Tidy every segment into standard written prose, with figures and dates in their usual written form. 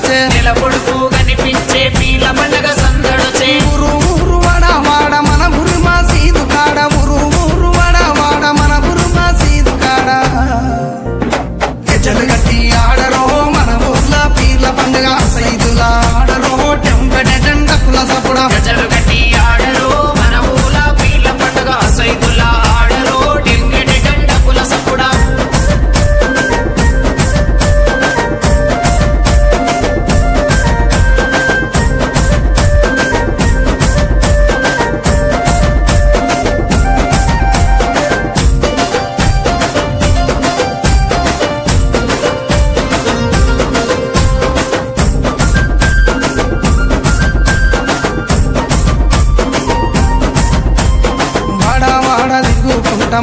సందడొచ్చే నెల పొడుపు కనిపించే పీర్ల పండగ సందడొచ్చే ఊరు ఊరు వాడ వాడ మన ఊరు మా సీదు కాడ ఊరు ఊరు వాడ వాడ మన ఊరు మా సీదు కాడ గజ్జలు కట్టి ఆడరో మన ఊర్ల పీర్ల పండగ సైదులా ఆడరో టెంపెట డండకుల సపుడ గజలు కట్టి ఆడరో మన ఊల పీర్ల పండగ సైదులా ఆడరో టెంకెట డండకుల సపుడా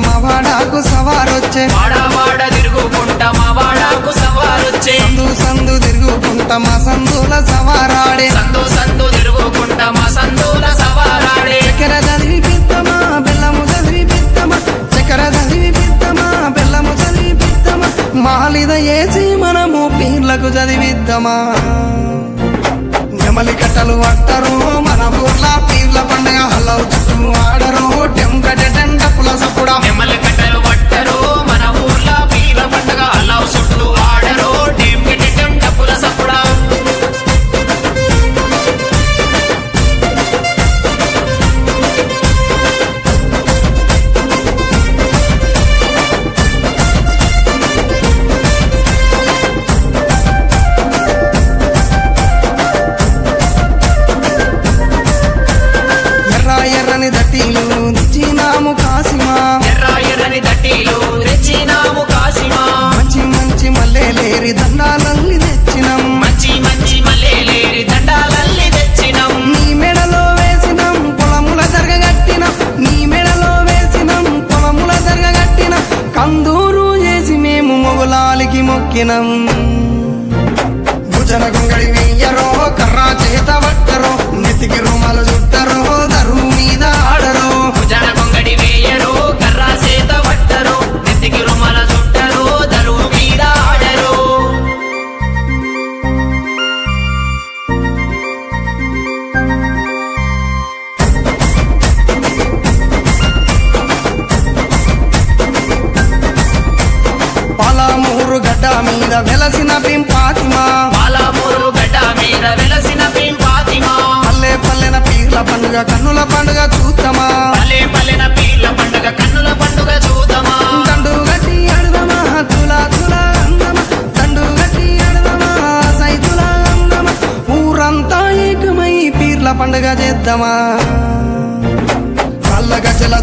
మా వాడాకు సవారొచ్చే వాడా వాడ తిరుగుకుంటా మా వాడాకు సవారొచ్చే సందు సందు తిరుగుకుంటా మా సందుల సవారాడే సందు సందు తిరుగుకుంటా మా సందుల సవారాడే చక్కెర చదివి పిత్తమా బెల్లము చదివి పిత్తమా చక్కెర చదివి పిత్తమా బెల్లము చదివి పిత్తమా మాలిద ఏసి మనము పీర్లకు చదివిద్దామా నెమలి కట్టలు అట్టరు మన ఊర్ల పీర్ల పండగ హలవు చుట్టూ ఆడరు టెంకట డండకుల సపుడా నెమలి కట్టలు పట్టరు మన ఊర్ల పీర్ల పండగ అల్లావు చుట్టూ ఆడరు టెంకెట డండకుల సపుడా ఎర్రని దట్టీలు తెచ్చినాము కాసిమా ఎర్ర ఎర్రని దట్టీలు తెచ్చినాము కాసిమా మంచి మంచి మల్లెలేరి దండాలల్లి తెచ్చినాం మంచి మంచి మల్లెలేరి దండాలల్లి తెచ్చినాం నీ మెడలో వేసినాం పొలముల జరగగట్టినాం నీ మెడలో వేసినాం పొలముల జరగగట్టినాం కందూరు చేసి మేము మొగులాలికి మొక్కినాం భుజన గుంగడి వెయ్యరో కర్రా చేత పట్టరో నెత్తికి రుమాలు చుట్టరో దరువు మీద ఆడరో భుజన కొంగడి వేయరు కర్రా సేత పట్టరు నెత్తికి రుమాల చుట్టరు దరువు మీద ఆడరు పాలమూరు గడ్డ మీద వెలసిన పింపాతిమా పాలమూరు గడ్డ మీద వెలసిన పింపాతిమా పల్లె పల్లెన పీర్ల పండుగ కన్నుల పండుగ చూద్దామా పల్లె పల్లెన పీర్ల పండుగ కన్నుల పండుగ చూద్దామా దండు గట్టి అడదమా తులా తులా అందమా దండు గట్టి అడదమా సైతులా అందమా ఊరంతా ఏకమై పీర్ల పండుగ చేద్దామా కళ్ళ గజల